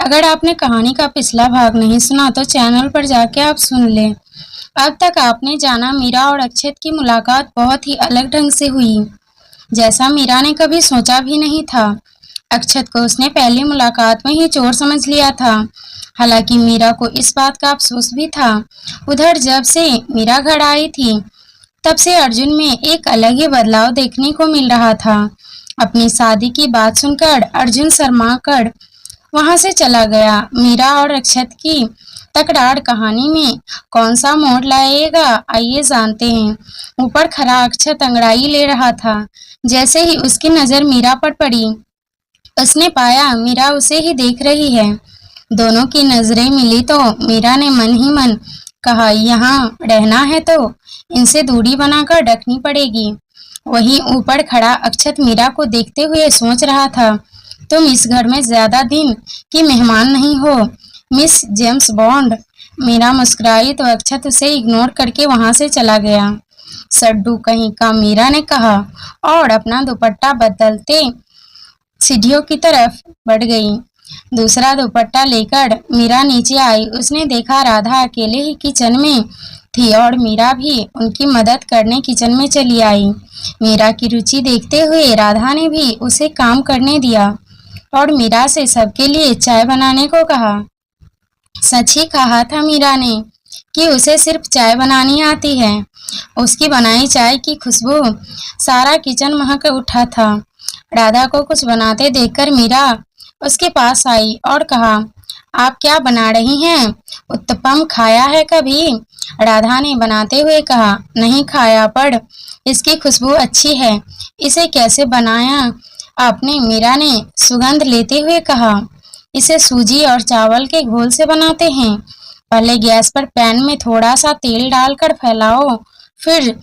अगर आपने कहानी का पिछला भाग नहीं सुना तो चैनल पर जाके आप सुन लें। अब तक आपने जाना मीरा और अक्षत की मुलाकात बहुत ही अलग ढंग से हुई, जैसा मीरा ने कभी सोचा भी नहीं था। अक्षत को उसने पहली मुलाकात में ही चोर समझ लिया था। हालांकि मीरा को इस बात का अफसोस भी था। उधर जब से मीरा घर आई थी तब से अर्जुन में एक अलग ही बदलाव देखने को मिल रहा था। अपनी शादी की बात सुनकर अर्जुन शर्मा कर वहां से चला गया। मीरा और अक्षत की तकरार कहानी में कौन सा मोड़ लाएगा, आइए जानते हैं। ऊपर खड़ा अक्षत अंगड़ाई ले रहा था। जैसे ही उसकी नजर मीरा पर पड़ी, उसने पाया मीरा उसे ही देख रही है। दोनों की नजरें मिली तो मीरा ने मन ही मन कहा, यहाँ रहना है तो इनसे दूरी बनाकर रखनी पड़ेगी। वहीं ऊपर खड़ा अक्षत मीरा को देखते हुए सोच रहा था, तुम इस घर में ज्यादा दिन की मेहमान नहीं हो, मिस जेम्स बॉन्ड। मीरा मुस्कुराई तो अक्षत उसे इग्नोर करके वहां से चला गया। सड्डू कहीं का, मीरा ने कहा और अपना दुपट्टा बदलते सीढ़ियों की तरफ बढ़ गई। दूसरा दुपट्टा लेकर मीरा नीचे आई। उसने देखा राधा अकेले ही किचन में थी और मीरा भी उनकी मदद करने किचन में चली आई। मीरा की रुचि देखते हुए राधा ने भी उसे काम करने दिया और मीरा से सबके लिए चाय बनाने को कहा। सच ही कहा था मीरा ने कि उसे सिर्फ चाय बनानी आती है। उसकी बनाई चाय की खुशबू सारा किचन महक उठा था। राधा को कुछ बनाते देखकर मीरा उसके पास आई और कहा, आप क्या बना रही हैं? उत्तपम खाया है कभी? राधा ने बनाते हुए कहा, नहीं खाया, पर इसकी खुशबू अच्छी है। इसे कैसे बनाया आपने? मीरा ने सुगंध लेते हुए कहा, इसे सूजी और चावल के घोल से बनाते हैं। पहले गैस पर पैन में थोड़ा सा तेल डालकर फैलाओ, फिर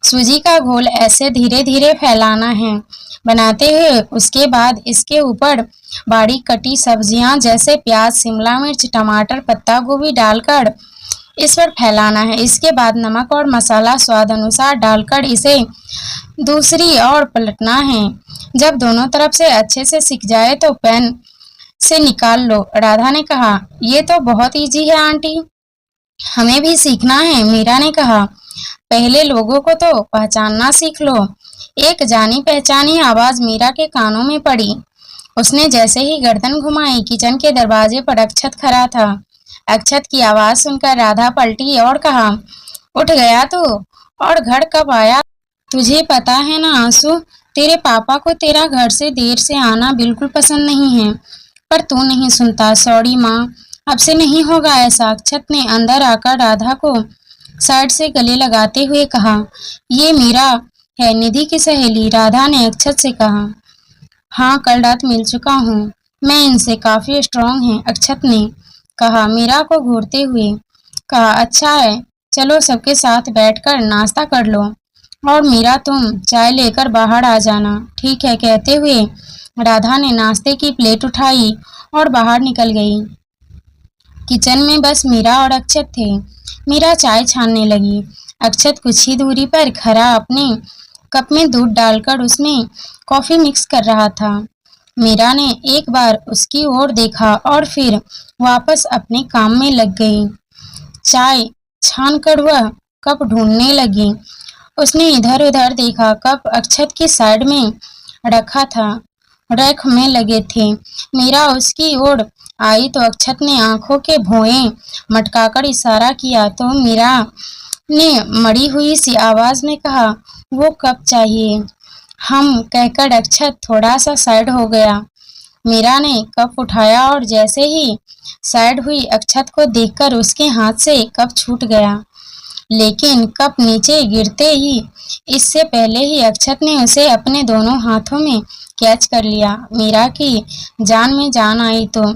सूजी का घोल ऐसे धीरे धीरे फैलाना है बनाते हुए। उसके बाद इसके ऊपर बारीक कटी सब्जियां जैसे प्याज, शिमला मिर्च, टमाटर, पत्ता गोभी डालकर इस पर फैलाना है। इसके बाद नमक और मसाला स्वाद अनुसार डालकर इसे दूसरी ओर पलटना है। जब दोनों तरफ से अच्छे से सिक जाए तो पैन से निकाल लो। राधा ने कहा, ये तो बहुत इजी है आंटी, हमें भी सीखना है। मीरा ने कहा, पहले लोगों को तो पहचानना सीख लो। एक जानी पहचानी आवाज मीरा के कानों में पड़ी। उसने जैसे ही गर्दन घुमाई, किचन के दरवाजे पर अक्षत खड़ा था। अक्षत की आवाज सुनकर राधा पलटी और कहा, उठ गया तू? और घर कब आया? तुझे पता है ना आंसू, तेरे पापा को तेरा घर से देर से आना बिल्कुल पसंद नहीं है, पर तू नहीं सुनता। सॉरी माँ, अब से नहीं होगा ऐसा। अक्षत ने अंदर आकर राधा को साइड से गले लगाते हुए कहा, ये मीरा है, निधि की सहेली। राधा ने अक्षत से कहा, हाँ, कल रात मिल चुका हूँ, मैं इनसे काफी स्ट्रांग है। अक्षत ने कहा, मीरा को घूरते हुए कहा, अच्छा है, चलो सबके साथ बैठकर नाश्ता कर लो, और मीरा तुम चाय लेकर बाहर आ जाना। ठीक है, कहते हुए राधा ने नाश्ते की प्लेट उठाई और बाहर निकल गई। किचन में बस मीरा और अक्षत थे। मीरा चाय छानने लगी। अक्षत कुछ ही दूरी पर खड़ा अपने कप में दूध डालकर उसमें कॉफी मिक्स कर रहा था। मीरा ने एक बार उसकी ओर देखा और फिर वापस अपने काम में लग गई। चाय छानकर वह कप ढूंढने लगी। उसने इधर उधर देखा, कप अक्षत की साइड में रखा था, रैक में लगे थे। मीरा उसकी ओर आई तो अक्षत ने आंखों के भौएं मटकाकर इशारा किया तो मीरा ने मरी हुई सी आवाज में कहा, वो कप चाहिए। हम कहकर अक्षत थोड़ा सा साइड हो गया। मीरा ने कप उठाया और जैसे ही साइड हुई, अक्षत को देखकर उसके हाथ से कप छूट गया। लेकिन कप नीचे गिरते ही इससे पहले ही अक्षत ने उसे अपने दोनों हाथों में कैच कर लिया। मीरा की जान में जान आई तो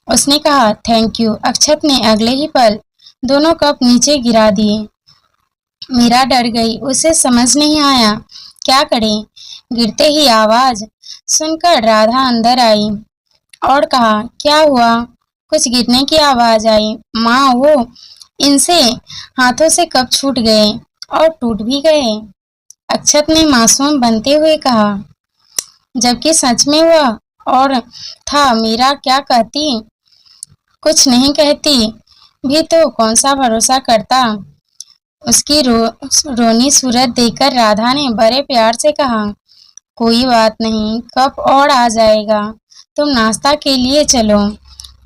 उसने कहा, थैंक यू। अक्षत ने अगले ही पल दोनों कप नीचे गिरा दिए। मीरा डर गई, उसे समझ नहीं आया क्या करे। गिरते ही आवाज सुनकर राधा अंदर आई और कहा, क्या हुआ? कुछ गिरने की आवाज आई। माँ, वो इनसे हाथों से कप छूट गए और टूट भी गए, अक्षत ने मासूम बनते हुए कहा। जबकि सच में वह और था। मीरा क्या कहती, कुछ नहीं कहती भी तो कौन सा भरोसा करता। उसकी रोनी सूरत देखकर राधा ने बड़े प्यार से कहा, कोई बात नहीं, कप और आ जाएगा, तुम नाश्ता के लिए चलो,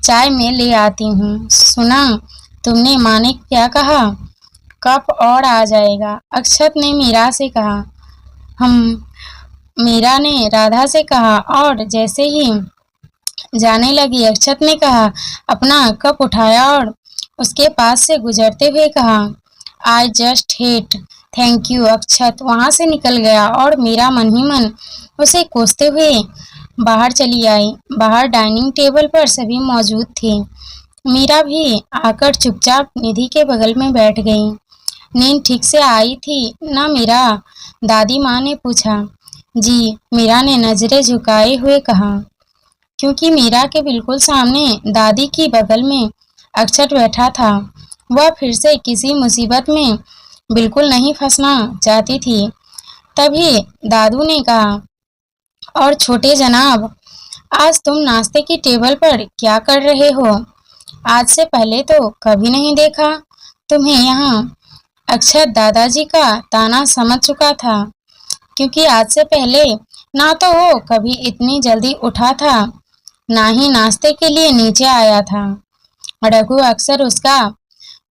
चाय मैं ले आती हूँ। सुना तुमने माँ ने क्या कहा? कप और आ जाएगा, अक्षत ने मीरा से कहा। हम मीरा ने राधा से कहा और जैसे ही जाने लगी अक्षत ने कहा, अपना कप उठाया और उसके पास से गुजरते हुए कहा, I just hate, thank you. Akshat वहां से निकल गया और मीरा मन ही मन उसे कोसते हुए बाहर चली आई। बाहर डाइनिंग टेबल पर सभी मौजूद थे। मीरा भी आकर चुपचाप निधि के बगल में बैठ गई। नींद ठीक से आई थी ना मीरा? दादी माँ ने पूछा। जी, मीरा ने नजरें झुकाए हुए कहा। क्योंकि मीरा के बिल्कुल सामने दादी की बगल में अक्षत बैठा था। वह फिर से किसी मुसीबत में बिल्कुल नहीं फंसना चाहती थी। तभी दादू ने कहा, और छोटे जनाब, आज तुम नाश्ते की टेबल पर क्या कर रहे हो? आज से पहले तो कभी नहीं देखा तुम्हें यहाँ। अक्षत दादाजी का ताना समझ चुका था, क्योंकि आज से पहले ना तो वो कभी इतनी जल्दी उठा था, ना ही नाश्ते के लिए नीचे आया था। रघु अक्सर उसका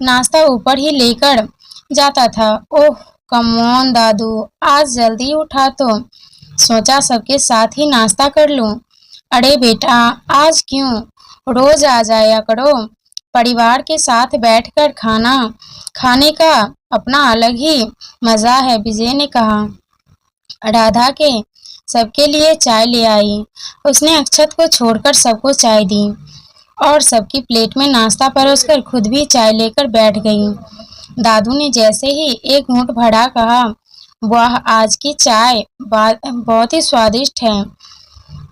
नाश्ता ऊपर ही लेकर जाता था। ओह कम ऑन दादू, आज जल्दी उठा तो सोचा सबके साथ ही नाश्ता कर लूं। अरे बेटा, आज क्यों? रोज आ जाया करो। परिवार के साथ बैठकर खाना खाने का अपना अलग ही मजा है, विजय ने कहा। राधा के सबके लिए चाय ले आई। उसने अक्षत को छोड़कर सबको चाय दी और सबकी प्लेट में नाश्ता परोसकर खुद भी चाय लेकर बैठ गई। दादू ने जैसे ही एक घूंट भरा कहा, वाह, आज की चाय बहुत ही स्वादिष्ट है।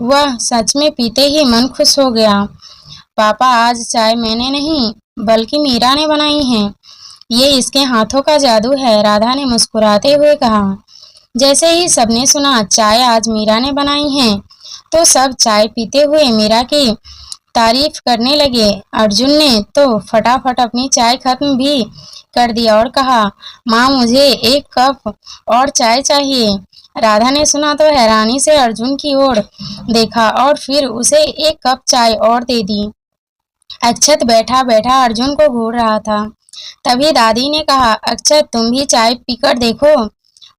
वह सच में पीते ही मन खुश हो गया। पापा, आज चाय मैंने नहीं बल्कि मीरा ने बनाई है। ये इसके हाथों का जादू है, राधा ने मुस्कुराते हुए कहा। जैसे ही सबने सुना चाय आज मीरा ने बनाई है, तो सब चाय पीते हुए मीरा की तारीफ करने लगे। अर्जुन ने तो फटाफट अपनी चाय खत्म भी कर दिया और कहा, माँ, मुझे एक कप और चाय चाहिए। राधा ने सुना तो हैरानी से अर्जुन की ओर देखा और फिर उसे एक कप चाय और दे दी। अक्षत बैठा बैठा अर्जुन को घूर रहा था। तभी दादी ने कहा, अक्षत, तुम भी चाय पीकर देखो,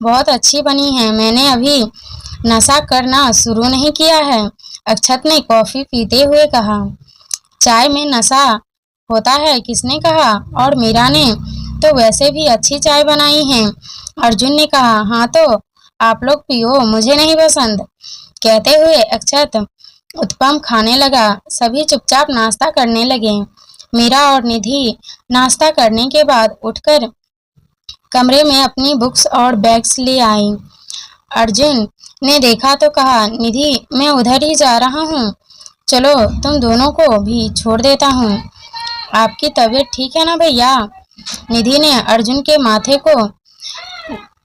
बहुत अच्छी बनी है। मैंने अभी नशा करना शुरू नहीं किया है, अक्षत ने कॉफी पीते हुए कहा। चाय में नशा होता है, किसने कहा? और मीरा ने तो वैसे भी अच्छी चाय बनाई है, अर्जुन ने कहा। हाँ तो आप लोग पियो, मुझे नहीं पसंद। कहते हुए अक्षत उत्पम खाने लगा। सभी चुपचाप नाश्ता करने लगे। मीरा और निधि नाश्ता करने के बाद उठकर कमरे में अपनी बुक्स और बैग्स ले आई। अर्जुन ने देखा तो कहा, निधि, मैं उधर ही जा रहा हूँ, चलो तुम दोनों को भी छोड़ देता हूँ। आपकी तबीयत ठीक है ना भैया? निधि ने अर्जुन के माथे को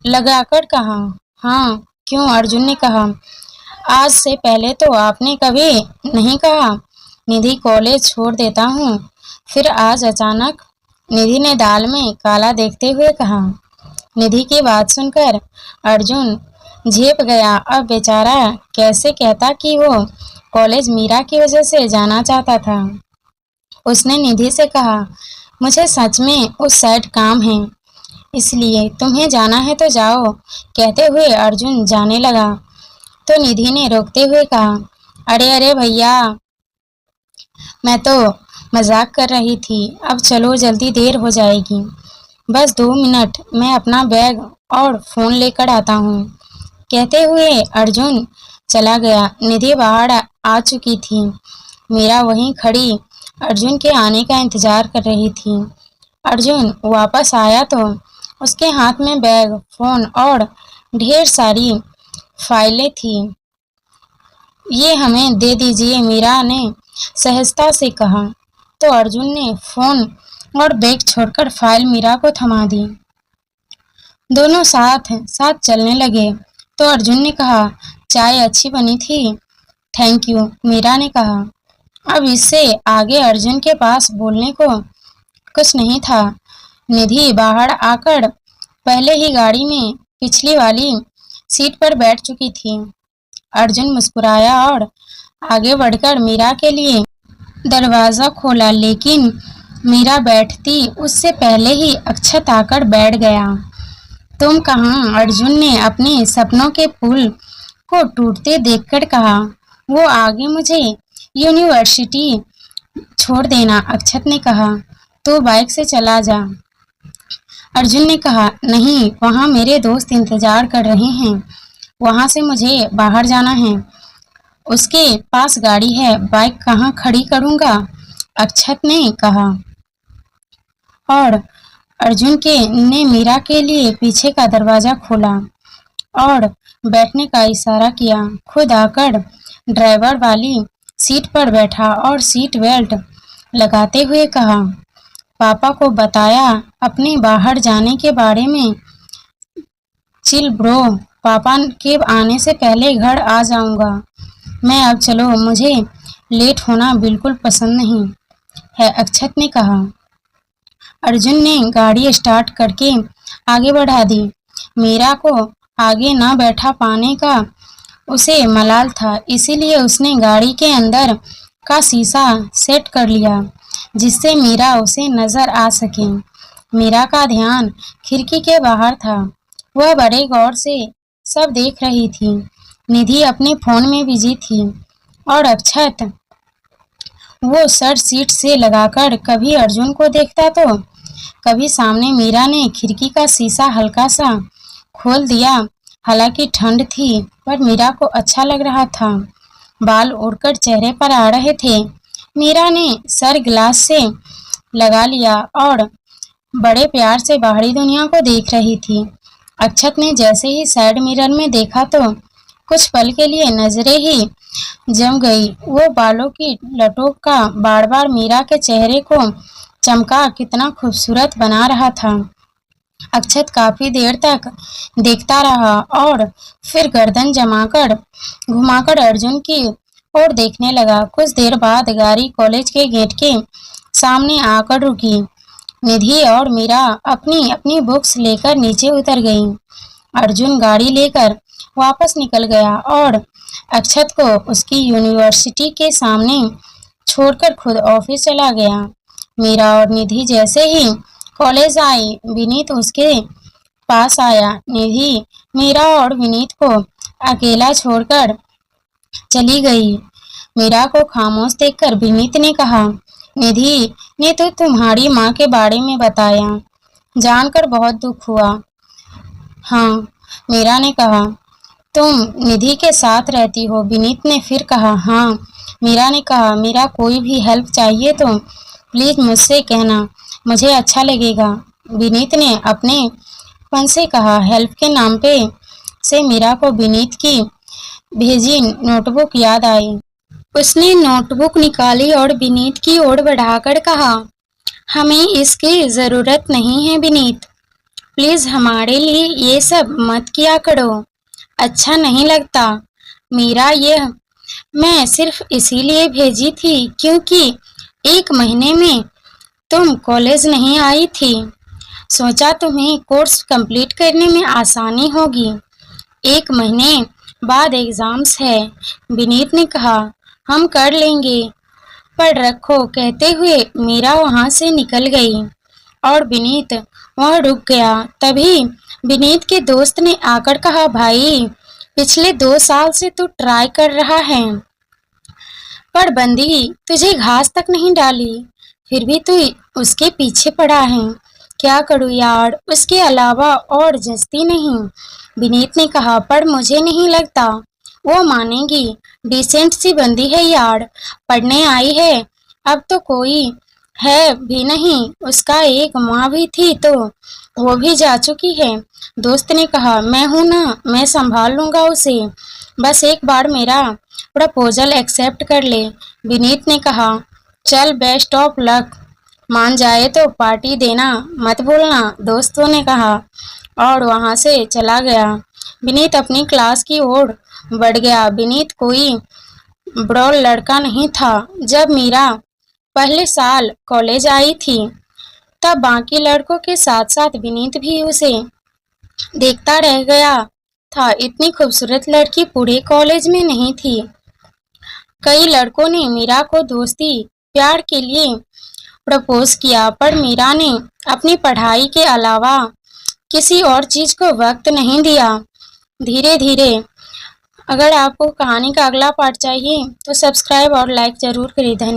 लगाकर कहा। हाँ, क्यों? अर्जुन ने कहा। आज से पहले तो आपने कभी नहीं कहा निधि कॉलेज छोड़ देता हूँ, फिर आज अचानक? निधि ने दाल में काला देखते हुए कहा। निधि की बात सुनकर अर्जुन झेप गया। अब बेचारा कैसे कहता कि वो कॉलेज मीरा की वजह से जाना चाहता था। उसने निधि से कहा, मुझे सच में उस साइड काम है, इसलिए तुम्हें जाना है तो जाओ। कहते हुए अर्जुन जाने लगा तो निधि ने रोकते हुए कहा, अरे अरे भैया, मैं तो मजाक कर रही थी, अब चलो, जल्दी देर हो जाएगी। बस 2 मिनट, मैं अपना बैग और फोन लेकर आता हूँ। कहते हुए अर्जुन चला गया। निधि बाहर आ चुकी थी। मीरा वहीं खड़ी अर्जुन के आने का इंतजार कर रही थी। अर्जुन वापस आया तो उसके हाथ में बैग, फोन और ढेर सारी फाइलें थी। ये हमें दे दीजिए, मीरा ने सहजता से कहा। तो अर्जुन ने फोन और बैग छोड़कर फाइल मीरा को थमा दी। दोनों साथ साथ चलने लगे तो अर्जुन ने कहा, चाय अच्छी बनी थी। थैंक यू, मीरा ने कहा। अब इससे आगे अर्जुन के पास बोलने को कुछ नहीं था। निधि बाहर आकर पहले ही गाड़ी में पिछली वाली सीट पर बैठ चुकी थी। अर्जुन मुस्कुराया और आगे बढ़कर मीरा के लिए दरवाजा खोला, लेकिन मीरा बैठती उससे पहले ही अक्षत आकर बैठ गया। तुम कहाँ? अर्जुन ने अपने सपनों के पुल को टूटते देखकर कहा। वो आगे मुझे यूनिवर्सिटी छोड़ देना, अक्षत ने कहा। तो बाइक से चला जा, अर्जुन ने कहा। नहीं, वहाँ मेरे दोस्त इंतजार कर रहे हैं, वहाँ से मुझे बाहर जाना है। उसके पास गाड़ी है, बाइक कहाँ खड़ी करूँगा, अक्षत ने कहा। और अर्जुन ने मीरा के लिए पीछे का दरवाजा खोला और बैठने का इशारा किया। खुद आकर ड्राइवर वाली सीट पर बैठा और सीट बेल्ट लगाते हुए कहा। पापा को बताया अपने बाहर जाने के बारे में? चिल ब्रो, पापा के आने से पहले घर आ जाऊंगा मैं। अब चलो, मुझे लेट होना बिल्कुल पसंद नहीं है, अक्षत ने कहा। अर्जुन ने गाड़ी स्टार्ट करके आगे बढ़ा दी। मीरा को आगे ना बैठा पाने का उसे मलाल था, इसीलिए उसने गाड़ी के अंदर का शीशा सेट कर लिया जिससे मीरा उसे नजर आ सके। मीरा का ध्यान खिड़की के बाहर था, वह बड़े गौर से सब देख रही थी। निधि अपने फोन में बिजी थी और अक्षत वो सर सीट से लगाकर कभी अर्जुन को देखता तो कभी सामने। मीरा ने खिड़की का शीशा हल्का सा खोल दिया। हालांकि ठंड थी पर मीरा को अच्छा लग रहा था। बाल उड़कर चेहरे पर आ रहे थे। मीरा ने सर ग्लास से लगा लिया और बड़े प्यार से बाहरी दुनिया को देख रही थी। अक्षत ने जैसे ही साइड मिरर में देखा तो कुछ पल के लिए नजरें ही जम गई। वो बालों की लटों का बार बार मीरा के चेहरे को चमका कितना खूबसूरत बना रहा था। अक्षत काफी देर तक देखता रहा और फिर गर्दन जमाकर घुमाकर अर्जुन की और देखने लगा। कुछ देर बाद गाड़ी कॉलेज के गेट के सामने आकर रुकी। निधि और मीरा अपनी अपनी बुक्स लेकर नीचे उतर गईं। अर्जुन गाड़ी लेकर वापस निकल गया और अक्षत को उसकी यूनिवर्सिटी के सामने छोड़कर खुद ऑफिस चला गया। मीरा और निधि जैसे ही कॉलेज आई, विनीत उसके पास आया। निधि मीरा और विनीत को अकेला छोड़कर चली गई। मीरा को खामोश देखकर विनीत ने कहा, निधि ने तो तुम्हारी माँ के बारे में बताया, जानकर बहुत दुख हुआ। हाँ, मीरा ने कहा। तुम निधि के साथ रहती हो? विनीत ने फिर कहा। हाँ, मीरा ने कहा। मीरा कोई भी हेल्प चाहिए तो प्लीज मुझसे कहना, मुझे अच्छा लगेगा, विनीत ने अपने पन से कहा। हेल्प के नाम पे से मीरा को विनीत की भेजी नोटबुक याद आई। उसने नोटबुक निकाली और विनीत की ओर बढ़ाकर कहा, हमें इसकी जरूरत नहीं है विनीत, प्लीज हमारे लिए ये सब मत किया करो, अच्छा नहीं लगता। मीरा, यह मैं सिर्फ इसीलिए भेजी थी क्योंकि 1 महीने में तुम कॉलेज नहीं आई थी, सोचा तुम्हें कोर्स कंप्लीट करने में आसानी होगी। 1 महीने बाद एग्जाम्स है, विनीत ने कहा। हम कर लेंगे, पर रखो, कहते हुए मीरा वहां से निकल गई और विनीत वहां रुक गया। तभी विनीत के दोस्त ने आकर कहा, भाई पिछले 2 साल से तू ट्राई कर रहा है पर बंदी तुझे घास तक नहीं डाली, फिर भी तू उसके पीछे पड़ा है। क्या करूं यार, उसके अलावा और जस्ती नहीं, विनीत ने कहा। पर मुझे नहीं लगता वो मानेगी, डिसेंट सी बंदी है यार, पढ़ने आई है, अब तो कोई है भी नहीं, उसका एक माँ भी थी तो वो भी जा चुकी है। दोस्त ने कहा, मैं हूं ना, मैं संभाल लूंगा उसे, बस एक बार मेरा प्रपोजल एक्सेप्ट कर ले, विनीत ने कहा। चल, बेस्ट ऑफ लक, मान जाए तो पार्टी देना मत भूलना, दोस्तों ने कहा और वहां से चला गया। विनीत अपनी क्लास की ओर बढ़ गया। विनीत कोई बड़ा लड़का नहीं था। जब मीरा पहले साल कॉलेज आई थी तब बाकी लड़कों के साथ साथ विनीत भी उसे देखता रह गया था। इतनी खूबसूरत लड़की पूरे कॉलेज में नहीं थी। कई लड़कों ने मीरा को दोस्ती प्यार के लिए प्रपोज किया, पर मीरा ने अपनी पढ़ाई के अलावा किसी और चीज को वक्त नहीं दिया। धीरे धीरे अगर आपको कहानी का अगला पार्ट चाहिए तो सब्सक्राइब और लाइक जरूर करें। धन्यवाद।